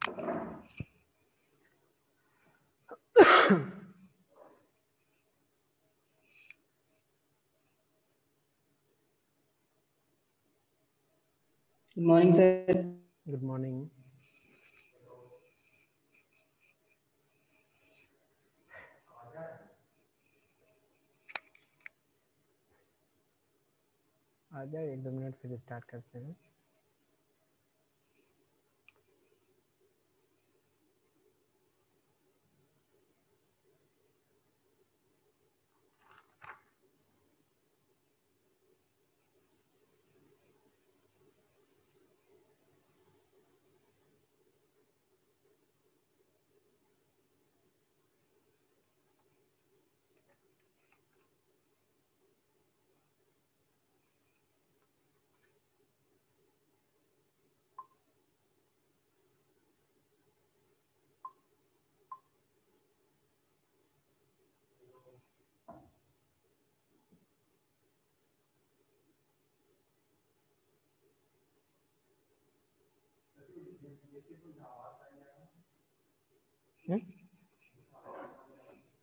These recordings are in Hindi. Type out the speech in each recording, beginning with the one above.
Good morning sir. Good morning. आ जाए, 1-2 मिनट फिर स्टार्ट करते हैं।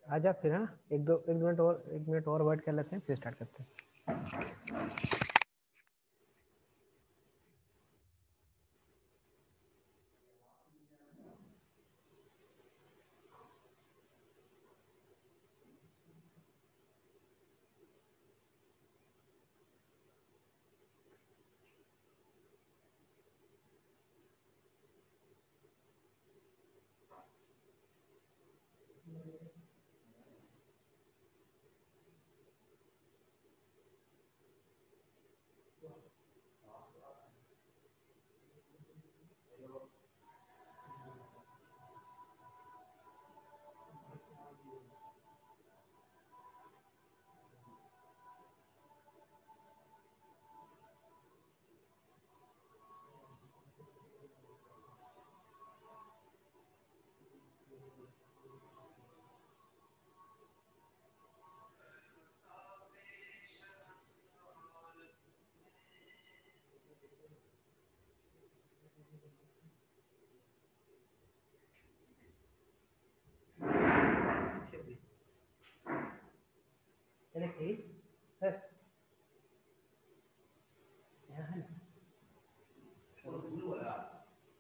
आ जा फिर। हाँ, एक मिनट और वेट कर लेते हैं, फिर स्टार्ट करते हैं।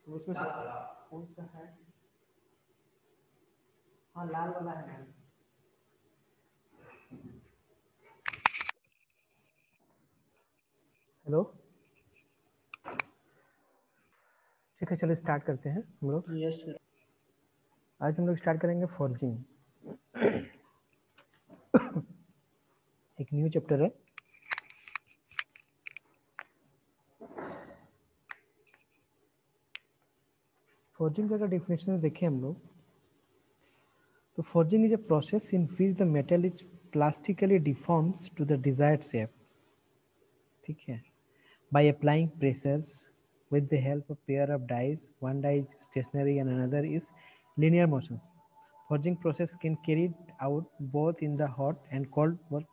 उसमें कौन सा है? हाँ, लाल वाला है। हेलो, ठीक है, चलो स्टार्ट करते हैं हम लोग। Yes sir. आज हम लोग स्टार्ट करेंगे फॉर्जिंग। एक न्यू चैप्टर है। फॉर्जिंग का अगर डेफिनेशन देखें हम लोग, तो forging is a process in which the metal is plastically deforms to the desired shape. ठीक है, by applying pressures with the help of pair of dies. One die is stationary and another is linear motions. Forging process can carry out both in the hot and cold work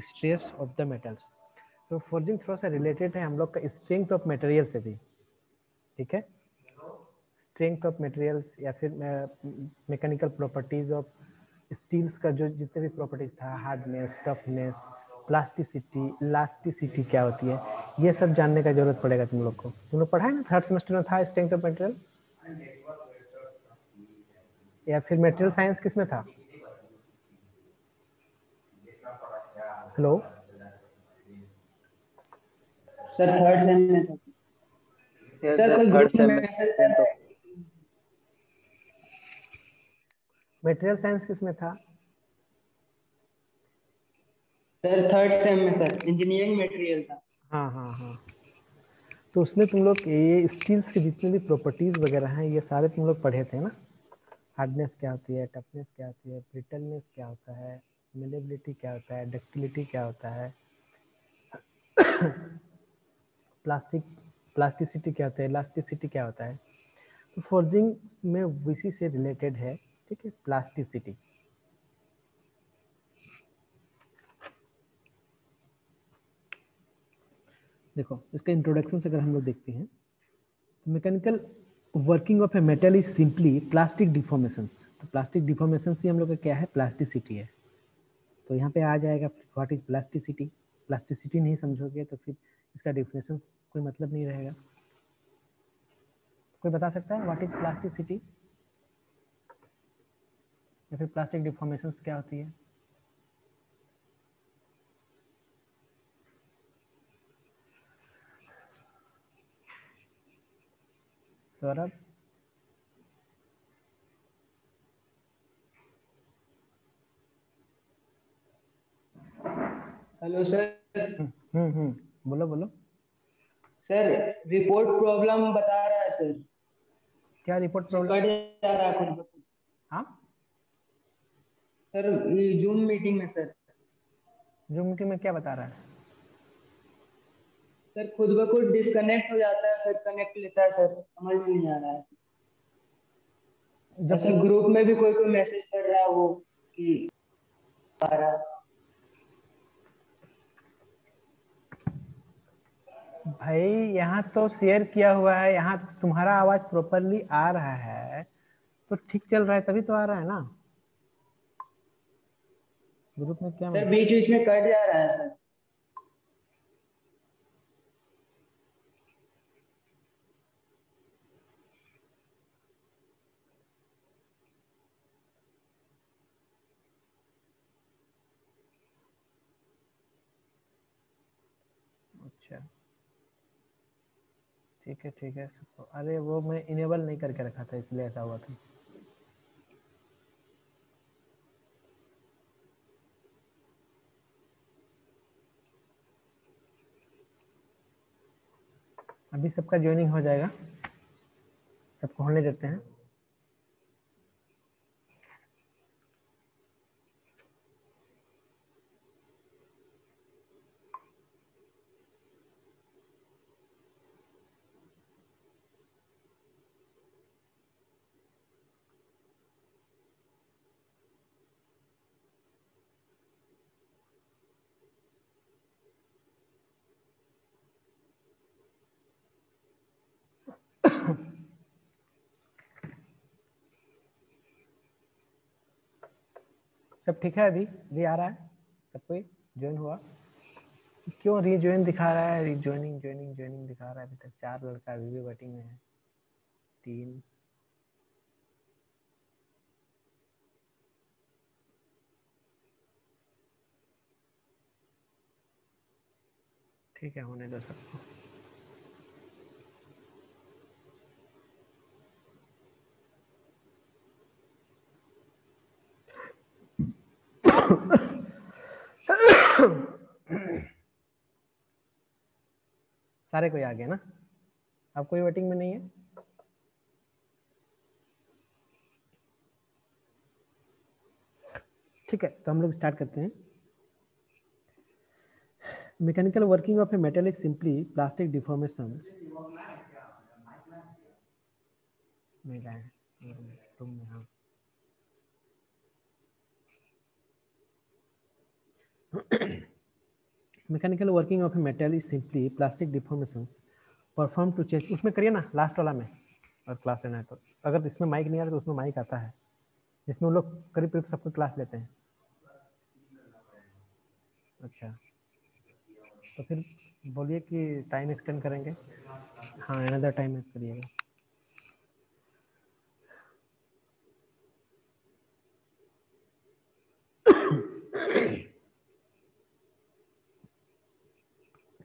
stress of the metals. तो forging थोड़ा सा रिलेटेड है हम लोग का स्ट्रेंथ ऑफ मटेरियल से भी। ठीक है, स्ट्रेंथ ऑफ मटेरियल्स या फिर मैकेनिकल प्रॉपर्टीज ऑफ स्टील्स का जो जितने भी प्रॉपर्टीज था, हार्डनेस, टफनेस, प्लास्टिसिटी, इलास्टिसिटी क्या होती है, ये सब जानने का जरूरत पड़ेगा तुम लोग को। तुम लोग पढ़ा है ना, 3rd सेमेस्टर में था स्ट्रेंथ ऑफ मटेरियल, या फिर मटेरियल साइंस किस में था? हेलो सर 3rd सेम में था सर। कोई 3rd ग्रुप में सेम में मैसेज कर रहा है। मटेरियल साइंस किस में था? सर 3rd सेम में सर इंजीनियरिंग मटेरियल था। हाँ हाँ हाँ, तो उसमें तुम लोग ये स्टील्स के जितने भी प्रॉपर्टीज वगैरह हैं ये सारे तुम लोग पढ़े थे ना। हार्डनेस क्या होती है, टफनेस क्या होती है, ब्रिटलनेस क्या होता है, मेलेबिलिटी क्या होता है, डक्टिलिटी क्या होता है, प्लास्टिसिटी क्या होता है, इलास्टिसिटी क्या होता है। तो फोर्जिंग में इसी से रिलेटेड है। ठीक है, प्लास्टिसिटी। देखो, इसका इंट्रोडक्शन से अगर हम लोग देखते हैं तो mechanical working of a metal is simply plastic deformations. तो प्लास्टिक डिफॉर्मेशंस ही हम लोग का क्या है, प्लास्टिसिटी है। तो यहाँ पे आ जाएगा व्हाट इज प्लास्टिसिटी। प्लास्टिसिटी नहीं समझोगे तो फिर इसका डिफिनेशन कोई मतलब नहीं रहेगा। कोई बता सकता है व्हाट इज प्लास्टिसिटी या फिर प्लास्टिक डिफॉर्मेशंस क्या होती है? सौरभ? Hello sir. बोलो बोलो। सर रिपोर्ट प्रॉब्लम बता रहा है सर। क्या रिपोर्ट कट प्रॉब्लम? जा रहा है खुद ब खुद। हाँ, सर जूम मीटिंग में सर। जूम मीटिंग में क्या बता रहा है? सर खुद ब खुद डिस्कनेक्ट हो जाता है सर, कनेक्ट लेता है सर, समझ में नहीं आ रहा है सर। जब सर ग्रुप में भी कोई कोई मैसेज कर रहा है वो कि आ रहा है। भाई यहाँ तो शेयर किया हुआ है, यहाँ तुम्हारा आवाज प्रॉपरली आ रहा है तो ठीक चल रहा है, तभी तो आ रहा है ना। ग्रुप में क्या सर मतलब? बीच बीच में कट जा रहा है सर। अच्छा ठीक है। अरे वो मैं इनेबल नहीं करके रखा था इसलिए ऐसा हुआ था। अभी सबका ज्वाइनिंग हो जाएगा, सबको होने देते हैं। सब ठीक है? अभी आ रहा है? सब कोई ज्वाइन हुआ? क्यों रीज्वाइन दिखा रहा है? ज्वाइनिंग दिखा रहा है। अभी तक 4 लड़का अभी भी वेटिंग में है। 3। ठीक है, होने दो सबको। सारे कोई आ गया ना? अब कोई वेटिंग में नहीं है? ठीक है, तो हम लोग स्टार्ट करते हैं। Mechanical working of a metal is simply plastic deformation. नहीं लाए तुम में? हाँ। Mechanical working of a metal is simply plastic deformations perform to change. उसमें करिए ना लास्ट वाला में, और क्लास लेना है तो। अगर इसमें माइक नहीं आ रहा तो उसमें माइक आता है, इसमें हम लोग करीब करीब सबको क्लास लेते हैं। अच्छा, तो फिर बोलिए कि टाइम एक्सटेंड करेंगे। हाँ, अनदर टाइम एक्स करिएगा।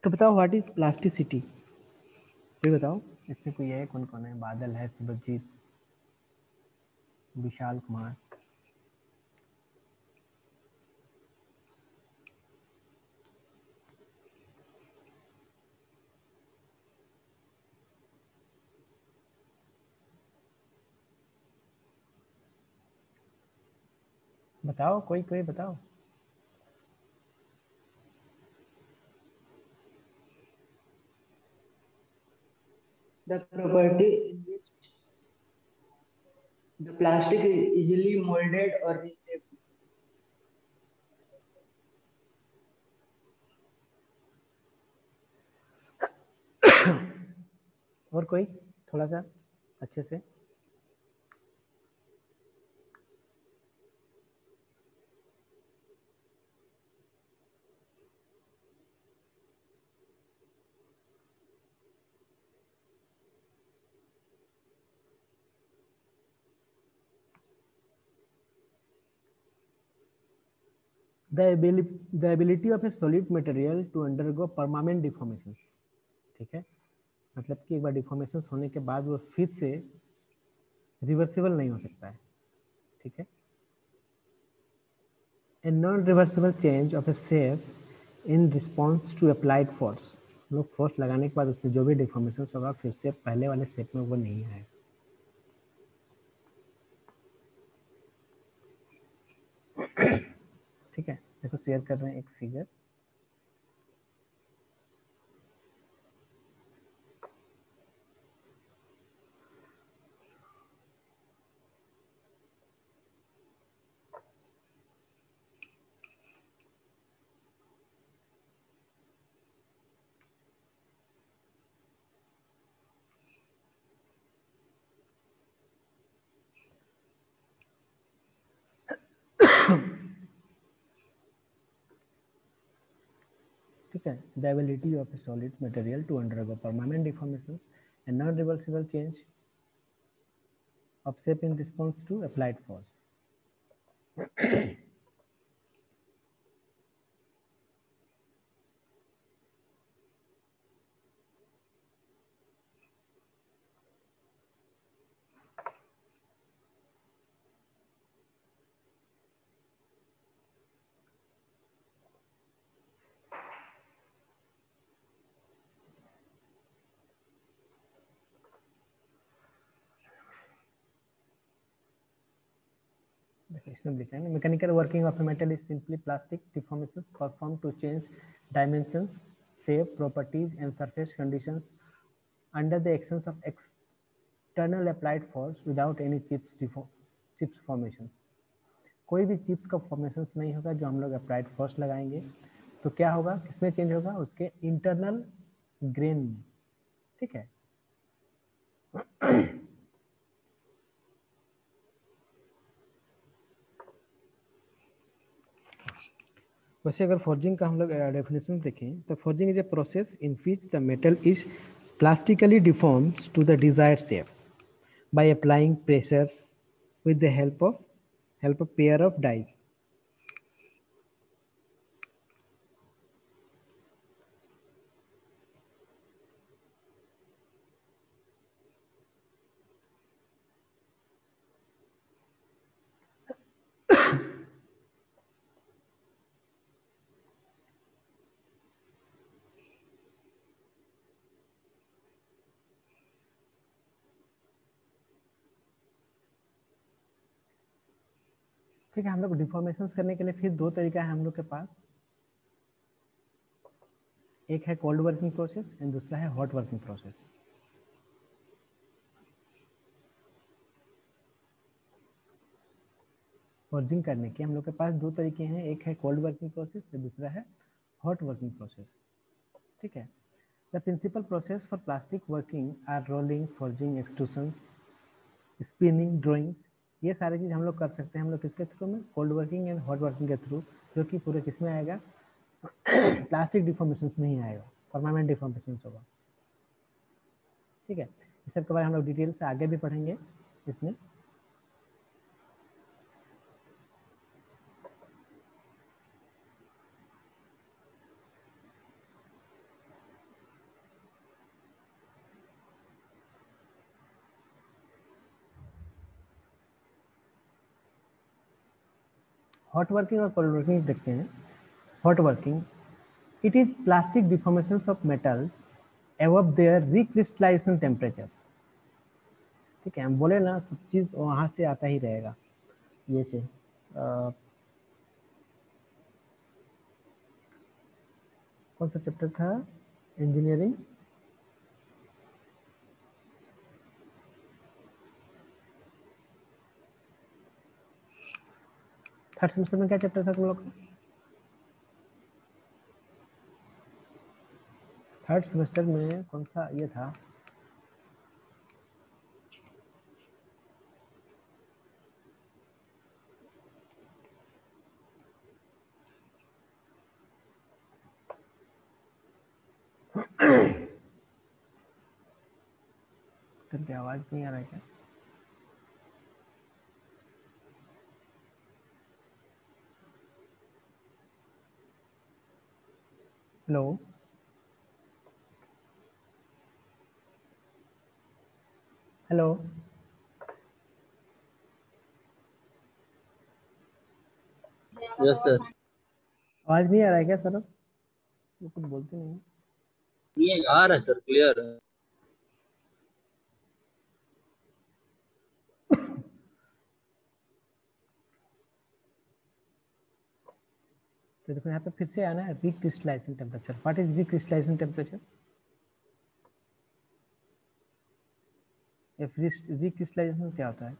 तो बताओ व्हाट इज प्लास्टिसिटी? कोई बताओ, इसमें कोई है? कौन कौन है? बादल है, सुभजीत, विशाल कुमार। बताओ, कोई बताओ। The property in which the plastic is easily moulded और रीशेप्ड। और कोई थोड़ा सा अच्छे से। The ability of a solid material to undergo permanent deformations, ठीक है, मतलब कि एक बार डिफॉर्मेशन होने के बाद वो फिर से रिवर्सिबल नहीं हो सकता है, ठीक है। A non-reversible change of a shape in response to applied force, लोग फोर्स लगाने के बाद उसमें जो भी डिफॉर्मेशन होगा फिर से पहले वाले शेप में वो नहीं आएगा। ठीक है, देखो शेयर कर रहे हैं एक फिगर। ठीक है, the ability of a solid material to undergo permanent deformation and non-reversible change of shape in response to applied force. इसमें लिखा है mechanical working of a metal is simply plastic deformations perform to change dimensions, shape, properties and surface conditions under the actions of external applied force without any chips formation. कोई भी चिप्स का फॉर्मेशन नहीं होगा जो हम लोग अप्लाइड फोर्स लगाएंगे, तो क्या होगा, किसमें चेंज होगा, उसके इंटरनल ग्रेन में, ठीक है। वैसे अगर फोर्जिंग का हम लोग डेफिनेशन देखें तो forging is a process in which the metal is plastically deforms to the desired shape by applying pressures with the help of pair of dies. ठीक है, हम लोग डिफॉर्मेशन करने के लिए फिर दो तरीका है हम लोग के पास, एक है कोल्ड वर्किंग प्रोसेस एंड दूसरा है हॉट वर्किंग प्रोसेस। फोर्जिंग करने के हम लोग के पास दो तरीके हैं, एक है कोल्ड वर्किंग प्रोसेस और दूसरा है हॉट वर्किंग प्रोसेस, ठीक है। The principal process for plastic working are rolling, forging, extrusions, spinning, drawing, ये सारी चीज़ हम लोग कर सकते हैं हम लोग किसके थ्रू में, cold working and hot working के थ्रू, जो कि पूरे किस में आएगा, प्लास्टिक डिफॉर्मेशन नहीं आएगा, परमानेंट डिफॉर्मेशन होगा, ठीक है। इस सब के बारे में हम लोग डिटेल से आगे भी पढ़ेंगे इसमें। हॉट वर्किंग और कोल्ड वर्किंग देखते हैं। Hot working, it is plastic deformations of metals above their recrystallization temperatures, ठीक है। हम बोले ना सब चीज वहां से आता ही रहेगा, ये से कौन सा चैप्टर था, इंजीनियरिंग, थर्ड सेमेस्टर में क्या चैप्टर था तुम लोग, थर्ड सेमेस्टर में कौन सा ये था, क्या आवाज नहीं आ रहा है क्या? Hello, hello, yes sir. आवाज नहीं आ रहा है क्या सर? वो कुछ बोलते नहीं। आ रहा है सर, क्लियर है। तो देखो यहाँ पे फिर से आना है recrystallisation temperature. What is recrystallisation temperature? Recrystallisation क्या होता है?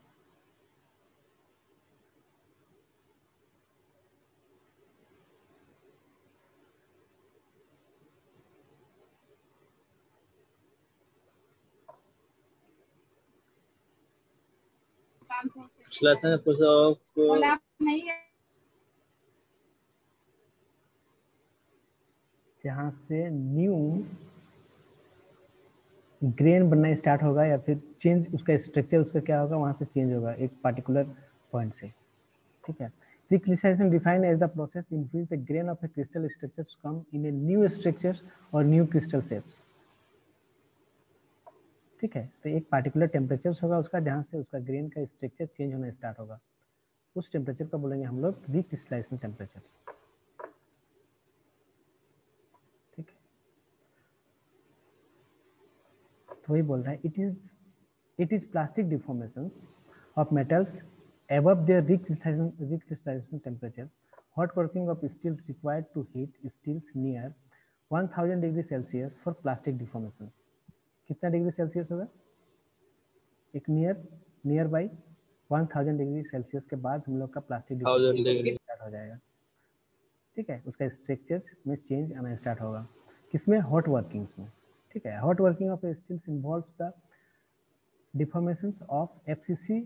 जहाँ से न्यू ग्रेन बनना स्टार्ट होगा या फिर चेंज उसका स्ट्रक्चर उसका क्या होगा, वहां से चेंज होगा एक पार्टिकुलर पॉइंट से। ठीक है। Recrystallization defined as the process in which the grain of a crystal structures come in a new structures or new crystal shapes. ठीक है। तो एक पार्टिकुलर टेम्परेचर होगा उसका जहाँ से उसका ग्रेन का स्ट्रक्चर चेंज होना स्टार्ट होगा, उस टेम्परेचर को बोलेंगे हम लोग रिक्रिस्टलाइजेशन टेम्परेचर। ठीक है। तो वही बोल रहा है it is plastic deformations of metals above their recrystallization temperatures. Hot working of steel required to heat steels near 1000 degree Celsius for plastic deformations. कितना डिग्री सेल्सियस होगा? एक नियर बाई 1000 डिग्री सेल्सियस के बाद हम लोग का प्लास्टिक डिफॉर्मेशन स्टार्ट हो जाएगा। ठीक है। उसका स्ट्रक्चर्स में चेंज आना स्टार्ट होगा। किसमें? हॉट वर्किंग में। ठीक है। Hot working of steels involves the deformations of FCC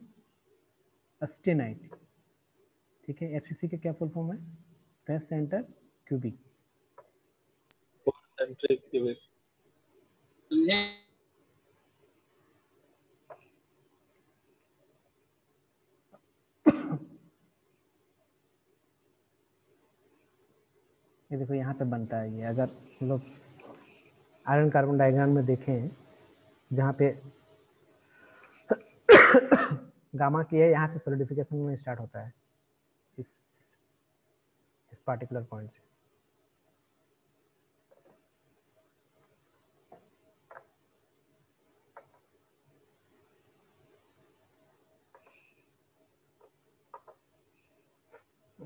austenite. ठीक है। एफसीसी का क्या फुल फॉर्म है? Face centre cubic. ये देखो यहाँ पे बनता है ये, अगर हम लोग आयरन कार्बन डायग्राम में देखें जहाँ पे गामा की है, यहाँ से सॉलिडिफिकेशन में स्टार्ट होता है इस पार्टिकुलर पॉइंट से।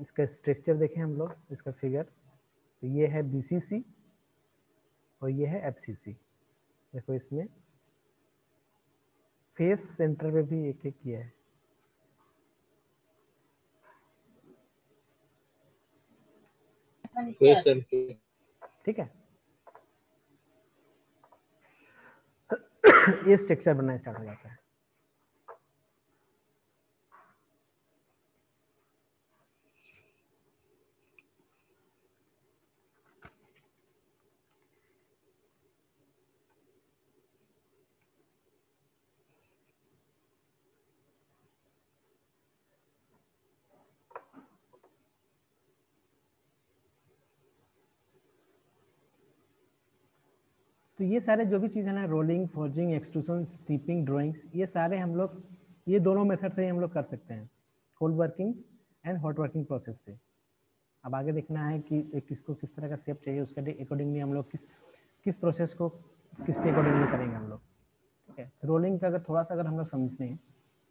इसका स्ट्रक्चर देखें हम लोग, इसका फिगर, तो ये है बीसीसी और ये है एफसीसी। देखो इसमें फेस सेंटर पे भी एक एक किया है। ठीक है। ये स्ट्रक्चर बनना स्टार्ट हो जाता है। तो ये सारे जो भी चीज़ है ना, rolling, forging, extrusion, steeping, drawings, ये सारे हम लोग ये दोनों मेथड से ही हम लोग कर सकते हैं, cold working and hot working process से। अब आगे देखना है कि किसको किस तरह का शेप चाहिए, उसके अकॉर्डिंगली हम लोग किस प्रोसेस को किसके अकॉर्डिंगली करेंगे हम लोग। ठीक है। रोलिंग का अगर थोड़ा सा अगर हम लोग समझते हैं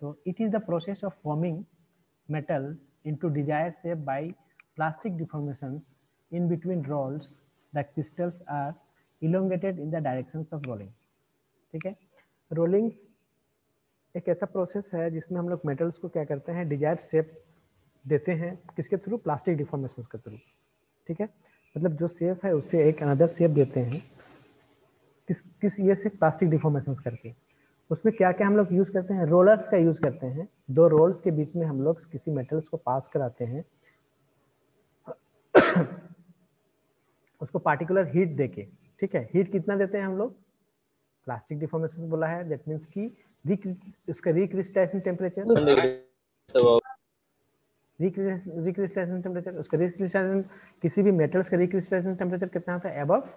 तो it is the process of forming metal into desired shape by plastic deformations in between rolls. The crystals are elongated in the directions of rolling. ठीक है। रोलिंग एक ऐसा प्रोसेस है जिसमें हम लोग मेटल्स को क्या करते हैं, डिजायर्ड शेप देते हैं, किसके थ्रू? प्लास्टिक डिफॉर्मेशंस के थ्रू। ठीक है। मतलब जो शेप है उससे एक अनदर शेप देते हैं, किस ये से प्लास्टिक डिफॉर्मेशंस करके। उसमें क्या क्या हम लोग यूज करते हैं? रोलर्स का यूज करते हैं। दो रोल्स के बीच में हम लोग किसी मेटल्स को पास कराते हैं, उसको पार्टिकुलर हीट देके। ठीक है। हीट कितना देते हैं हम लोग, प्लास्टिक डिफॉर्मेशन बोला है, दैट मीन्स कि उसका रिक्रिस्टलाइजेशन टेम्परेचर, रिक्रिस्टलाइजेशन टेम्परेचर, उसका रिक्रिस्टलाइजेशन किसी भी मेटल्स का रिक्रिस्टलाइजेशन टेम्परेचर कितना होता है, अबव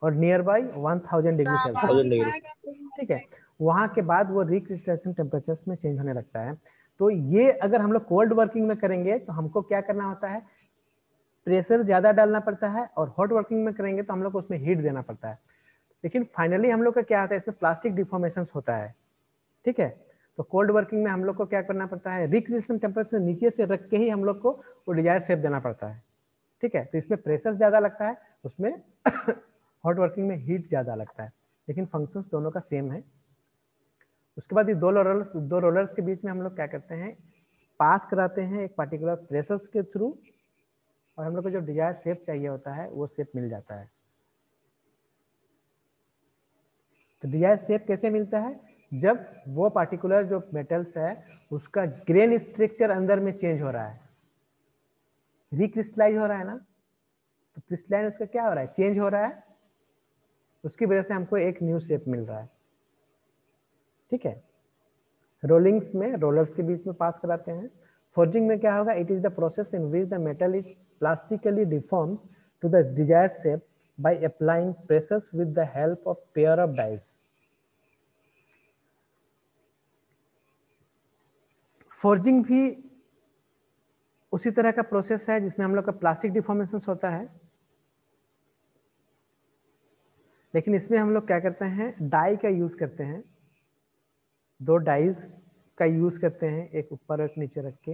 और नियर बाई 1000 डिग्री सेल्सियस, ठीक है। वहां के बाद वो रिक्रिस्टलाइजेशन टेम्परेचर में चेंज होने लगता है। तो ये अगर हम लोग कोल्ड वर्किंग में करेंगे तो हमको क्या करना होता है, प्रेशर ज्यादा डालना पड़ता है, और हॉट वर्किंग में करेंगे तो हम लोग को उसमें हीट देना पड़ता है। लेकिन फाइनली हम लोग का क्या होता है, इसमें प्लास्टिक डिफॉर्मेशन होता है, ठीक है। तो कोल्ड वर्किंग में हम लोग को क्या करना पड़ता है, रिक्रिएशन टेम्परेचर नीचे से रख के ही हम लोग को वो डिजायर्ड शेप देना पड़ता है, ठीक है। तो इसमें प्रेशर ज्यादा लगता है, उसमें हॉट वर्किंग में हीट ज्यादा लगता है, लेकिन फंक्शंस दोनों का सेम है। उसके बाद ये दो रोलर्स के बीच में हम लोग क्या करते हैं, पास कराते हैं एक पर्टिकुलर प्रेशर्स के थ्रू, और हम लोग को जो डिजायर्ड शेप चाहिए होता है वो शेप मिल जाता है। तो डिजायर्ड शेप कैसे मिलता है, जब वो पार्टिकुलर जो मेटल्स है उसका ग्रेन स्ट्रक्चर अंदर में चेंज हो रहा है, रिक्रिस्टलाइज हो रहा है ना, तो क्रिस्टलाइन उसका क्या हो रहा है, चेंज हो रहा है, उसकी वजह से हमको एक न्यू शेप मिल रहा है, ठीक है। रोलिंग्स में रोलर्स के बीच में पास कराते हैं। फोर्जिंग में क्या होगा, it is the process in which the metal is plastically deform to the desired shape by applying pressures with the help of pair of dies. Forging भी उसी तरह का प्रोसेस है जिसमें हम लोग का प्लास्टिक डिफॉर्मेशन होता है, लेकिन इसमें हम लोग क्या करते हैं, डाई का यूज करते हैं, दो डाइज का यूज करते हैं, एक ऊपर एक नीचे रख के।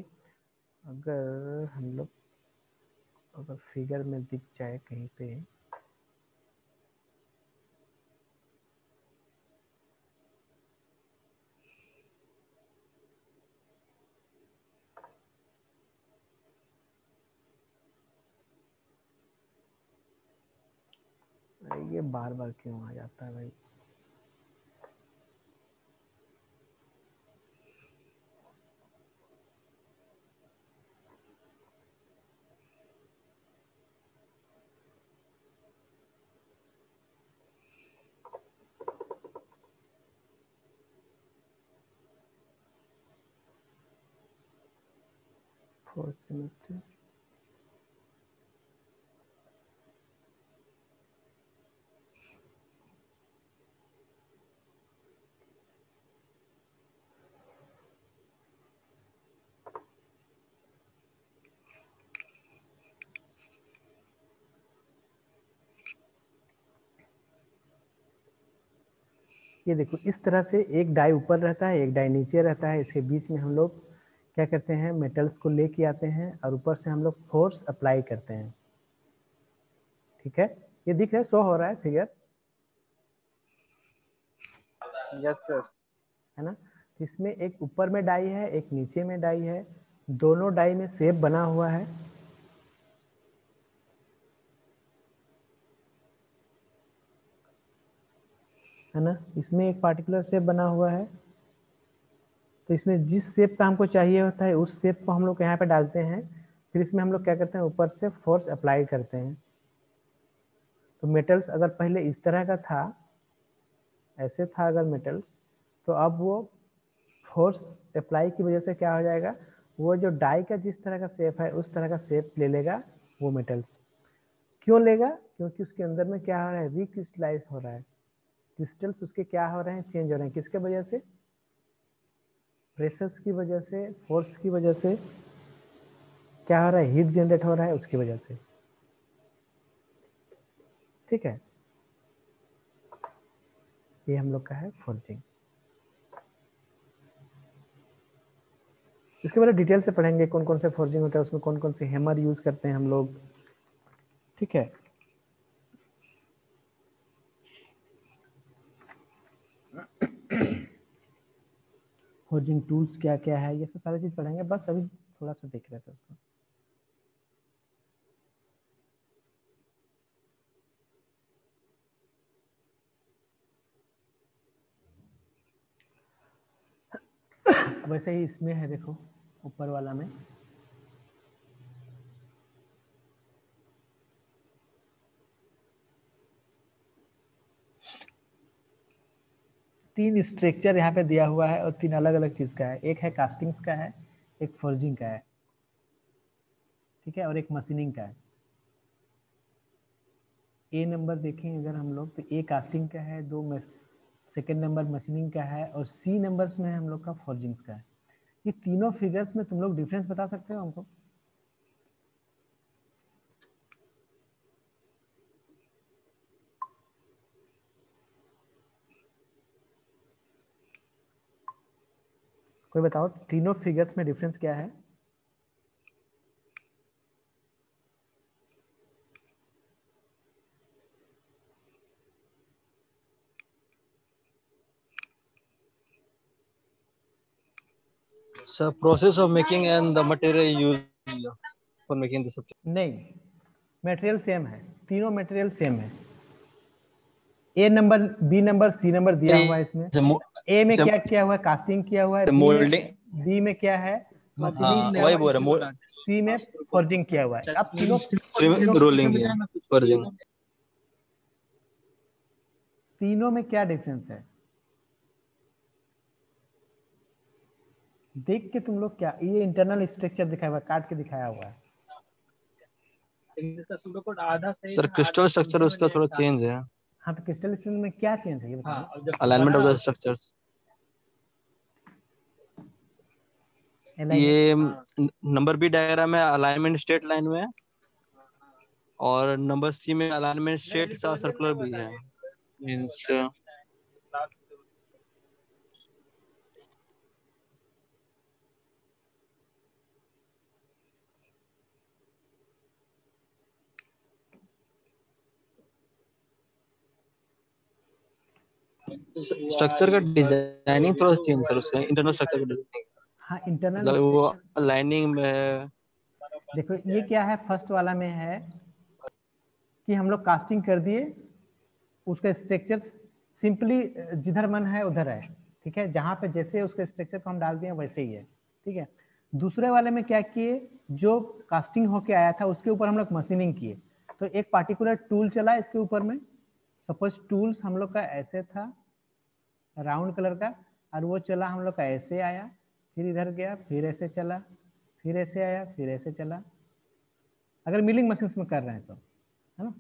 अगर हम लोग अगर फिगर में दिख जाए कहीं पे, ये बार बार क्यों आ जाता है भाई, फोर्थ सेमेस्टर। ये देखो इस तरह से एक डाई ऊपर रहता है, एक डाई नीचे रहता है, इसके बीच में हम लोग क्या करते हैं, मेटल्स को लेके आते हैं और ऊपर से हम लोग फोर्स अप्लाई करते हैं, ठीक है। ये दिख रहा है, शो हो रहा है फिगर, यस सर। है ना। इसमें एक ऊपर में डाई है, एक नीचे में डाई है, दोनों डाई में शेप बना हुआ है ना। इसमें एक पार्टिकुलर शेप बना हुआ है, तो इसमें जिस शेप का हमको चाहिए होता है उस शेप को हम लोग यहाँ पे डालते हैं, फिर इसमें हम लोग क्या करते हैं, ऊपर से फोर्स अप्लाई करते हैं। तो मेटल्स अगर पहले इस तरह का था, ऐसे था अगर मेटल्स, तो अब वो फोर्स अप्लाई की वजह से क्या हो जाएगा, वो जो डाई का जिस तरह का शेप है उस तरह का शेप ले लेगा वो मेटल्स। क्यों लेगा, क्योंकि उसके अंदर में क्या हो रहा है, रिक्रिस्टलाइज हो रहा है, क्रिस्टल्स उसके क्या हो रहे हैं, चेंज हो रहे हैं, किसके वजह से, प्रेशर्स की वजह से, फोर्स की वजह से, क्या हो रहा है, हीट जनरेट हो रहा है उसकी वजह से, ठीक है। ये हम लोग का है फोर्जिंग। इसके बारे में डिटेल से पढ़ेंगे कौन कौन से फोर्जिंग होता है, उसमें कौन कौन से हैमर यूज करते हैं हम लोग, ठीक है। फोर्जिंग टूल्स क्या क्या है, ये सब सारी चीज पढ़ेंगे, बस अभी थोड़ा सा देख रहे थे उसको। वैसे ही इसमें है, देखो ऊपर वाला में तीन स्ट्रक्चर यहाँ पे दिया हुआ है और तीन अलग अलग चीज का है। एक है कास्टिंग्स का है, एक फोर्जिंग का है, ठीक है, और एक मशीनिंग का है। ए नंबर देखें अगर हम लोग तो ए कास्टिंग का है, सेकेंड नंबर मशीनिंग का है और सी नंबर्स में हम लोग का फोर्जिंग्स का है। ये तीनों फिगर्स में तुम लोग डिफरेंस बता सकते हो हमको? कोई बताओ तीनों फिगर्स में डिफरेंस क्या है? Sir, process of making and the material used for making the subject. नहीं, मटेरियल सेम है, तीनों मटेरियल सेम है। A number, B number, C number दिया हुआ है इसमें। ए में क्या किया हुआ है? कास्टिंग किया हुआ है। मोल्डिंग। बी में क्या है? मशीनिंग किया हुआ है। सी में फोर्जिंग किया हुआ है। अब रोलिंग फोर्जिंग, तीनों में क्या डिफरेंस है? देख के तुम लोग क्या, ये इंटरनल स्ट्रक्चर दिखाया हुआ है, काट के दिखाया हुआ है। सर क्रिस्टल स्ट्रक्चर उसका थोड़ा चेंज है। हाँ, तो क्रिस्टल स्ट्रक्चर में क्या चेंज है ये बताओ? Alignment of the structures. ये नंबर बी डायग्राम में अलाइनमेंट स्ट्रेट लाइन में है और नंबर सी में अलाइनमेंट स्ट्रेट सर्कुलर भी है। मींस स्ट्रक्चर का डिजाइनिंग थोड़ा चेंज सर, उसका इंटरनल स्ट्रक्चर का डिजाइनिंग। हाँ, इंटरनल वो लाइनिंग में देखो ये क्या है, फर्स्ट वाला में है कि हम लोग कास्टिंग कर दिए, उसका स्ट्रक्चर सिंपली जिधर मन है उधर है, ठीक है, जहाँ पे जैसे उसके स्ट्रक्चर को हम डाल दिए वैसे ही है, ठीक है। दूसरे वाले में क्या किए, जो कास्टिंग होके आया था उसके ऊपर हम लोग मशीनिंग किए। तो एक पार्टिकुलर टूल चला इसके ऊपर में, सपोज टूल्स हम लोग का ऐसे था राउंड कलर का, और वो चला हम लोग का ऐसे आया, फिर इधर गया, फिर ऐसे चला, फिर ऐसे आया, फिर ऐसे चला। अगर मिलिंग मशीन में कर रहे हैं तो, है ना,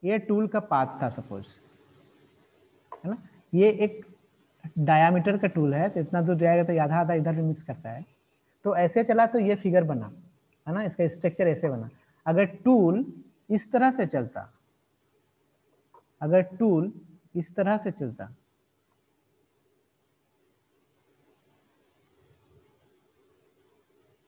ये टूल का पाथ था सपोज, है ना, ये एक डायामीटर का टूल है, तो इतना दूर जाएगा तो आधा आधा इधर भी मिक्स करता है। तो ऐसे चला तो ये फिगर बना, है ना, इसका स्ट्रक्चर ऐसे बना। अगर टूल इस तरह से चलता, अगर टूल इस तरह से चलता,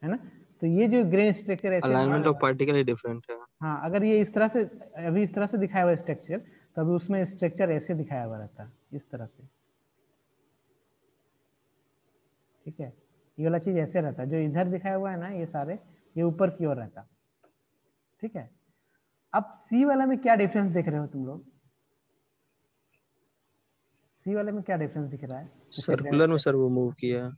है ना, तो ये जो ग्रेन स्ट्रक्चर ऐसे अलाइनमेंट ऑफ पार्टिकल डिफरेंट है। हाँ, अगर ये इस तरह से, अभी इस तरह से दिखाया हुआ स्ट्रक्चर, तो अभी उसमें स्ट्रक्चर ऐसे दिखाया हुआ रहता, इस तरह से, ठीक है। ये वाला चीज ऐसे रहता, जो इधर दिखाया हुआ है ना ये सारे, ये ऊपर की ओर रहता, ठीक है। अब सी वाला में क्या डिफरेंस देख रहे हो तुम लोग? सी वाले में क्या डिफरेंस दिख रहा है? सर्कुलर में सर वो मूव किया,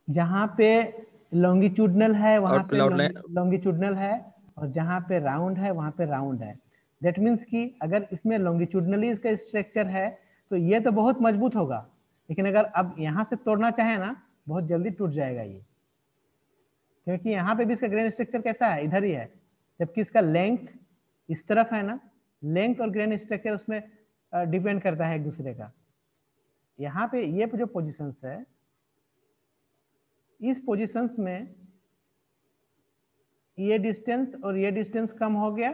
जहाँ पे लॉन्गिट्यूडनल है वहाँ पे लॉन्गिट्यूडनल है, और जहाँ पे राउंड है वहाँ पे राउंड है। दैट मीन्स कि अगर इसमें लॉन्गिट्यूडनली इसका स्ट्रक्चर है तो ये तो बहुत मजबूत होगा, लेकिन अगर अब यहाँ से तोड़ना चाहे ना, बहुत जल्दी टूट जाएगा ये, क्योंकि यहाँ पे भी इसका ग्रेन स्ट्रक्चर कैसा है, इधर ही है, जबकि इसका लेंथ इस तरफ है ना। लेंथ और ग्रेन स्ट्रक्चर उसमें डिपेंड करता है एक दूसरे का। यहाँ पे ये जो पोजिशंस है, इस पोजीशंस में ये डिस्टेंस और ये डिस्टेंस कम हो गया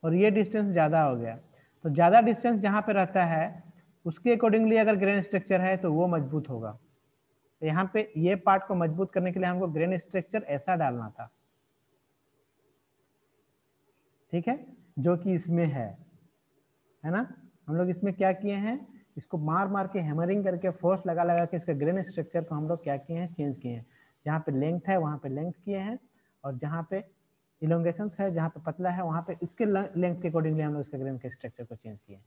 और ये डिस्टेंस ज़्यादा हो गया। तो ज़्यादा डिस्टेंस जहाँ पे रहता है उसके अकॉर्डिंगली अगर ग्रेन स्ट्रक्चर है तो वो मजबूत होगा। तो यहाँ पे ये पार्ट को मजबूत करने के लिए हमको ग्रेन स्ट्रक्चर ऐसा डालना था, ठीक है, जो कि इसमें है ना। हम लोग इसमें क्या किए हैं, इसको मार मार के हैमरिंग करके फोर्स लगा लगा के इसका ग्रेन स्ट्रक्चर को हम लोग क्या किए हैं, चेंज किए हैं। जहाँ पे लेंथ है वहाँ पे लेंथ किए हैं, और जहाँ पे इलोंगेशन है, जहाँ पे पतला है वहाँ पे इसके लेंथ के अकॉर्डिंगली हम लोग इसके ग्रेन के स्ट्रक्चर को चेंज किए।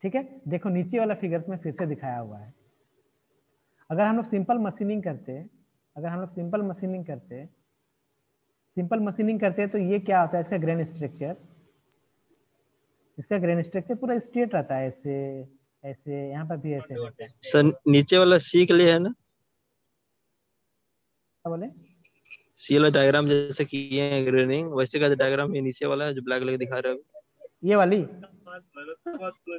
ठीक है, देखो नीचे वाला फिगर्स में फिर से दिखाया हुआ है। अगर हम लोग सिंपल मशीनिंग करते, सिंपल मशीनिंग करते हैं तो ये क्या होता है, इसका ग्रेन स्ट्रक्चर, इसका ग्रेन स्ट्रक्चर पूरा स्ट्रेट रहता है, ऐसे ऐसे, यहाँ पर भी ऐसे रहता है। सर नीचे वाला सी के लिए है ना, क्या बोले? सी वाला डायग्राम जैसे किए हैं ग्रेनिंग, वैसे का डायग्राम ये नीचे वाला है जो ब्लैक कलर दिखा रहे हो, ये वाली,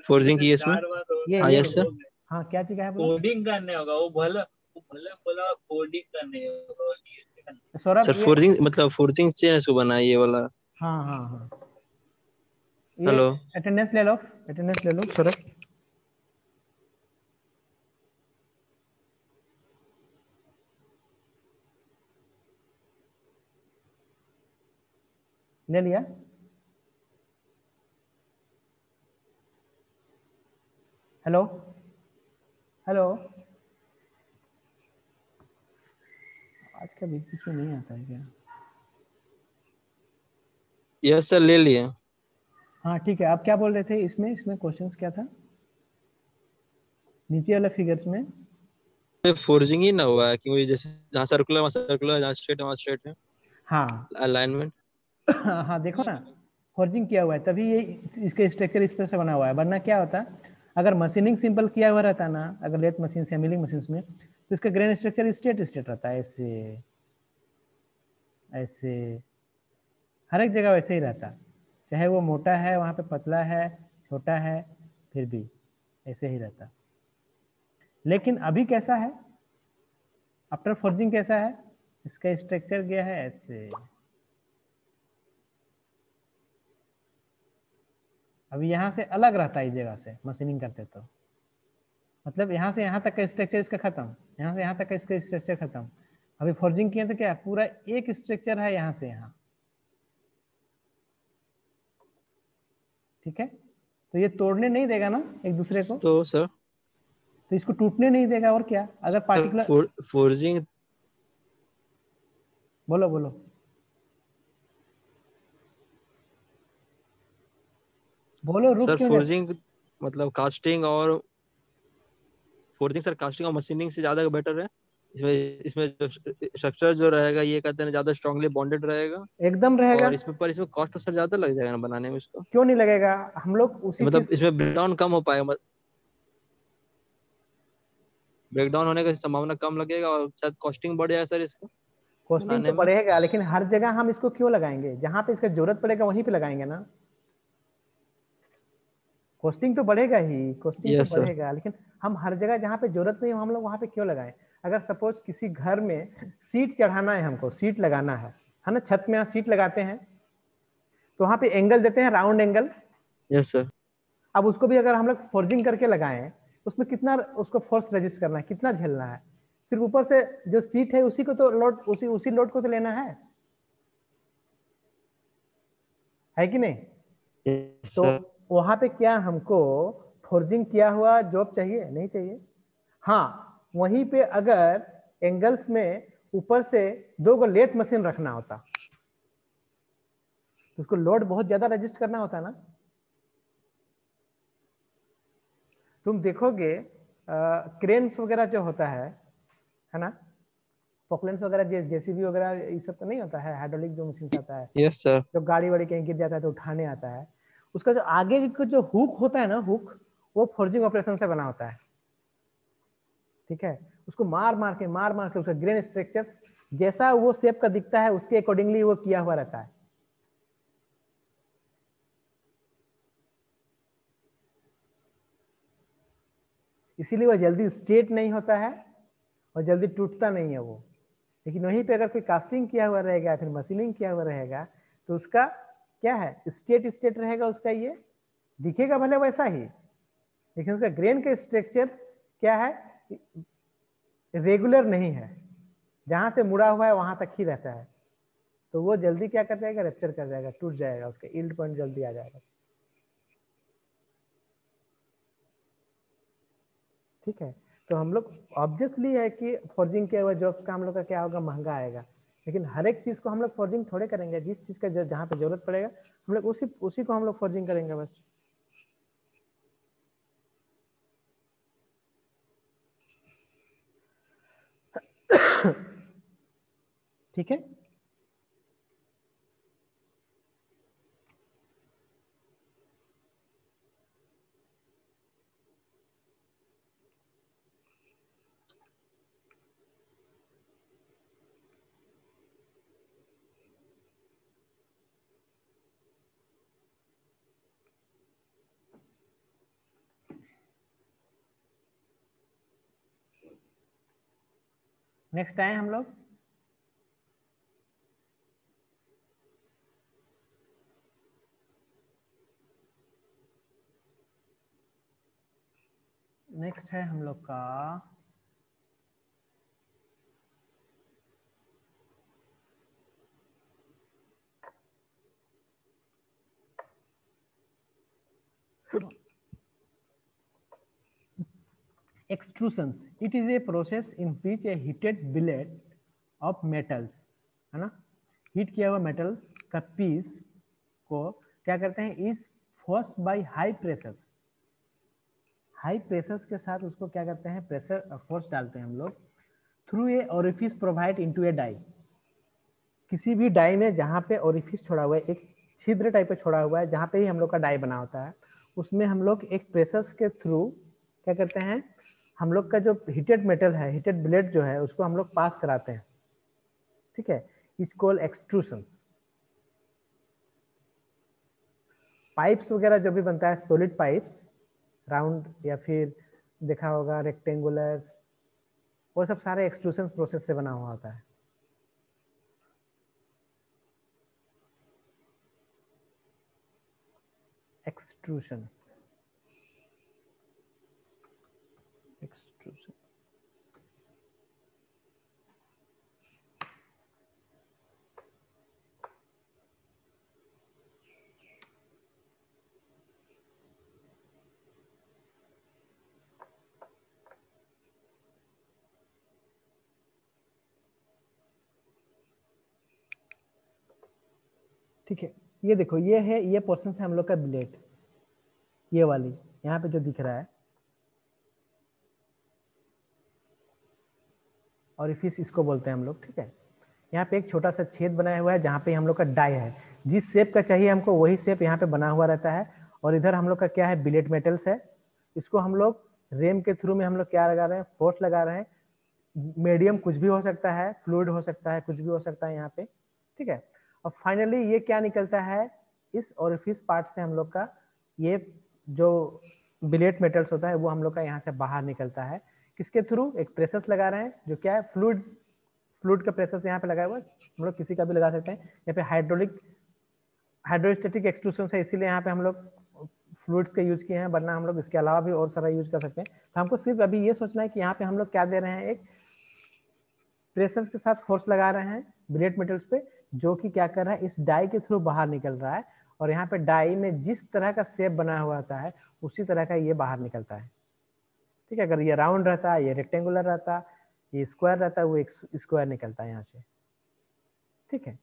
फोर्जिंग की है इसमें। हाँ ये यस सर। हाँ, क्या चीज है बोलो? कोडिंग करने होगा, वो भले भले बोला कोडिंग करने होगा। सौरभ सर ये, फोर्जिंग मतलब फोर्जिंग से इसको बना है ये वाला। हाँ हाँ हाँ, ये हेलो अटेंडेंस ले लो, अटेंडेंस ले लो सौरभ। ले लिया? हेलो हेलो, आज का बीच बीच में नहीं आता है क्या? यस सर ले लिए। हाँ ठीक है, आप क्या बोल रहे थे इसमें, इसमें क्वेश्चंस क्या था नीचे वाले फिगर्स में? फोर्जिंग ही ना हुआ है क्योंकि जैसे जहाँ सर्कुलर वहाँ सर्कुलर, जहाँ स्ट्रेट है वहाँ स्ट्रेट है हाँ अलाइनमेंट। हाँ हाँ, देखो ना, फोर्जिंग किया हुआ है तभी ये इसके स्ट्रक्चर इस तरह से बना हुआ है, वरना क्या होता, अगर मशीनिंग सिंपल किया हुआ रहता ना, अगर लेथ मशीन से मिलिंग मशीन में, तो इसका ग्रेन स्ट्रक्चर स्ट्रेट स्ट्रेट रहता है, ऐसे ऐसे, हर एक जगह वैसे ही रहता, चाहे वो मोटा है वहाँ पे पतला है छोटा है, फिर भी ऐसे ही रहता। लेकिन अभी कैसा है, आफ्टर फोर्जिंग कैसा है, इसका स्ट्रक्चर गया है ऐसे, अभी यहाँ से अलग रहता है इस जगह से मशीनिंग करते तो, मतलब यहाँ से यहाँ तक का स्ट्रक्चर इसका खत्म, यहाँ से यहाँ तक का इसका स्ट्रक्चर खत्म। अभी फोर्जिंग किया तो क्या पूरा एक स्ट्रक्चर है यहाँ से यहाँ, ठीक है, तो ये तोड़ने नहीं देगा ना एक दूसरे को, तो सर तो इसको टूटने नहीं देगा, और क्या अगर पार्टिकुलर, फोर्जिंग, बोलो बोलो, बोलो, रुक सर क्यों जाते? फोर्जिंग मतलब कास्टिंग और फोर्जिंग सर कास्टिंग और मशीनिंग से ज्यादा बेटर है। इसमें इसमें जो स्ट्रक्चर जो रहेगा ये कहते हैं ज्यादा स्ट्रांगली बॉन्डेड रहेगा, एकदम रहेगा। और इसमें पर इसमें कॉस्ट सर ज्यादा लग जाएगा ना बनाने में इसको, क्यों नहीं लगेगा, हम लोग उसी मतलब चीज, इसमें ब्रेकडाउन कम हो पाएगा, ब्रेकडाउन होने की संभावना कम लगेगा और शायद कॉस्टिंग बढ़ जाए सर इसको कॉस्टिंग बनाने तो में। बढ़ेगा, लेकिन हर जगह हम इसको क्यों लगाएंगे, जहां पे इसका जरूरत पड़ेगा वहीं पे लगाएंगे ना, कॉस्टिंग तो बढ़ेगा ही, कॉस्टिंग तो यस सर। बढ़ेगा, लेकिन हम हर जगह जहाँ पे जरूरत नहीं हो हम लोग वहाँ पे क्यों लगाएं। अगर सपोज किसी घर में सीट चढ़ाना है, हमको सीट लगाना है ना, छत में यहाँ सीट लगाते हैं तो वहाँ पे एंगल देते हैं, राउंड एंगल। Yes sir. अब उसको भी अगर हम लोग फोर्जिंग करके लगाएं, उसमें कितना उसको फोर्स रजिस्ट करना है, कितना झेलना है, सिर्फ ऊपर से जो सीट है उसी को तो लोड, उसी लोड को तो लेना है कि नहीं? यस तो सर। वहां पे क्या हमको फोर्जिंग किया हुआ जॉब चाहिए, नहीं चाहिए? हाँ, वहीं पे अगर एंगल्स में ऊपर से 2 गो लेथ मशीन रखना होता तो उसको लोड बहुत ज्यादा रजिस्ट करना होता ना। तुम देखोगे क्रेन्स वगैरह जो होता है ना, पॉकलेंस वगैरह, जेसीबी वगैरह, ये सब तो नहीं होता है, हाइड्रोलिक जो मशीन आता है, यस सर। जो गाड़ी वाड़ी कहीं गिर जाता है तो उठाने आता है, उसका जो आगे का जो हुक होता है ना, हुक, वो फोर्जिंग ऑपरेशन से बना होता है, ठीक है, उसको मार मार के उसका ग्रेन स्ट्रक्चर जैसा वो शेप का दिखता है उसके अकॉर्डिंगली वो किया हुआ रहता है। इसीलिए वो जल्दी स्ट्रेट नहीं होता है और जल्दी टूटता नहीं है वो। लेकिन वहीं पे अगर कोई कास्टिंग किया हुआ रहेगा, फिर मशीनिंग किया हुआ रहेगा, तो उसका क्या है, स्ट्रेट स्ट्रेट रहेगा उसका, ये दिखेगा भले वैसा ही, लेकिन उसका ग्रेन का स्ट्रक्चर क्या है, रेगुलर नहीं है, जहां से मुड़ा हुआ है वहां तक ही रहता है, तो वो जल्दी क्या कर जाएगा, रप्चर कर जाएगा, टूट जाएगा, उसका यील्ड पॉइंट जल्दी आ जाएगा। ठीक है, तो हम लोग ऑब्वियसली है कि फोर्जिंग किया हुआ जॉब्स का हम लोग का क्या होगा, महंगा आएगा, लेकिन हर एक चीज को हम लोग फोर्जिंग थोड़े करेंगे, जिस चीज का जहाँ पे जरूरत पड़ेगा हम लोग उसी को हम लोग फोर्जिंग करेंगे बस। ठीक है, नेक्स्ट आए हम लोग नेक्स्ट है हम लोग का extrusions. It is a process in which a heated billet of metals, है ना, हीट किया हुआ मेटल्स का पीस को क्या करते हैं, is forced by high pressures. High pressures के साथ उसको क्या करते हैं, प्रेशर फोर्स डालते हैं हम लोग through a orifice provide into a die. किसी भी डाई में जहाँ पे ओरिफिस छोड़ा हुआ है, एक छिद्र टाइप पे छोड़ा हुआ है, जहाँ पे ही हम लोग का डाई बना होता है, उसमें हम लोग एक प्रेशर्स के थ्रू क्या करते हैं, हम लोग का जो हीटेड मेटल है, हीटेड ब्लेड जो है, उसको हम लोग पास कराते हैं. ठीक है, इज कॉल्ड एक्सट्रूशंस. पाइप्स वगैरह जो भी बनता है, सॉलिड पाइप्स, राउंड या फिर देखा होगा रेक्टेंगुलर, वो सब सारे एक्सट्रूशन प्रोसेस से बना हुआ होता है. एक्सट्रूशन एक्सट्रूशन ठीक है, ये देखो, ये है, ये पोर्शन है हम लोग का ब्लेड, ये वाली यहाँ पे जो दिख रहा है, ओरिफिस इसको बोलते हैं हम लोग. ठीक है, यहाँ पे एक छोटा सा छेद बनाया हुआ है जहाँ पे हम लोग का डाई है, जिस शेप का चाहिए हमको वही शेप यहाँ पे बना हुआ रहता है. और इधर हम लोग का क्या है, बिलेट मेटल्स है. इसको हम लोग रेम के थ्रू में हम लोग क्या लगा रहे हैं, फोर्स लगा रहे हैं. मीडियम कुछ भी हो सकता है, फ्लूइड हो सकता है, कुछ भी हो सकता है यहाँ पे. ठीक है, और फाइनली ये क्या निकलता है, इस ओरिफिस पार्ट से हम लोग का ये जो बिलेट मेटल्स होता है वो हम लोग का यहाँ से बाहर निकलता है. किसके थ्रू, एक प्रेशर्स लगा रहे हैं जो क्या है, फ्लूइड का प्रेशर यहाँ पे लगाया हुआ है, हम लोग किसी का भी लगा सकते हैं. यहाँ पे हाइड्रोस्टेटिक एक्सट्रूशन है, इसीलिए यहाँ पे हम लोग फ्लूइड्स का यूज किए हैं, वरना हम लोग इसके अलावा भी और सारा यूज कर सकते हैं. तो हमको सिर्फ अभी ये सोचना है कि यहाँ पे हम लोग क्या दे रहे हैं, एक प्रेशर के साथ फोर्स लगा रहे हैं बिलेट मेटल्स पे, जो कि क्या कर रहा है, इस डाई के थ्रू बाहर निकल रहा है. और यहाँ पे डाई में जिस तरह का शेप बना हुआ होता है उसी तरह का ये बाहर निकलता है. ठीक है, अगर ये राउंड रहता, ये रेक्टेंगुलर रहता, ये स्क्वायर रहता, वो एक स्क्वायर निकलता है यहाँ से. ठीक है,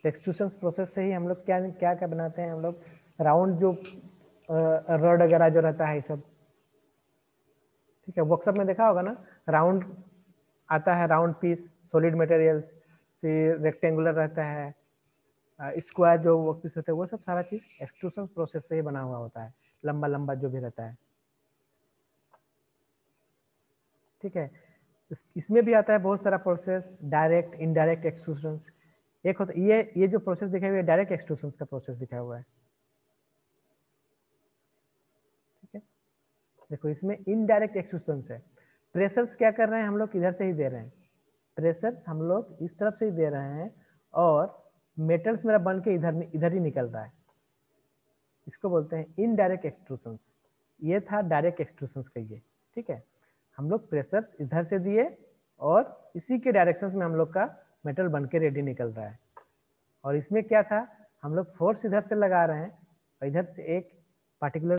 एक्सट्रूशन प्रोसेस से ही हम लोग क्या क्या क्या बनाते हैं, हम लोग राउंड जो रॉड वगैरह जो रहता है ये सब. ठीक है, वर्कशॉप में देखा होगा ना, राउंड आता है, राउंड पीस, सॉलिड मटेरियल्स, फिर रेक्टेंगुलर रहता है, स्क्वायर जो वर्क पीस रहता है, वो सब सारा चीज एक्सट्रूशन प्रोसेस से ही बना हुआ होता है, लंबा लंबा जो भी रहता है. ठीक है, इसमें भी आता है बहुत सारा प्रोसेस, डायरेक्ट, इनडायरेक्ट एक्सट्रूशन. एक होता ये जो प्रोसेस दिखाया हुआ है, डायरेक्ट एक्सट्रूशन का प्रोसेस दिखाया हुआ है. ठीक है, देखो इसमें इनडायरेक्ट एक्सट्रूशन है. प्रेशर्स क्या कर रहे हैं, हम लोग इधर से ही दे रहे हैं, प्रेशर्स हम लोग इस तरफ से ही दे रहे हैं, और मेटल्स मेरा बन के इधर ही निकल रहा है. इसको बोलते हैं इनडायरेक्ट एक्सट्रूशन. ये था डायरेक्ट एक्सट्रूशन का ये. ठीक है, हम लोग प्रेशर्स इधर से दिए और इसी के डायरेक्शन में हम लोग का मेटल बन के रेडी निकल रहा है. और इसमें क्या था, हम लोग फोर्स इधर से लगा रहे हैं और इधर से एक पार्टिकुलर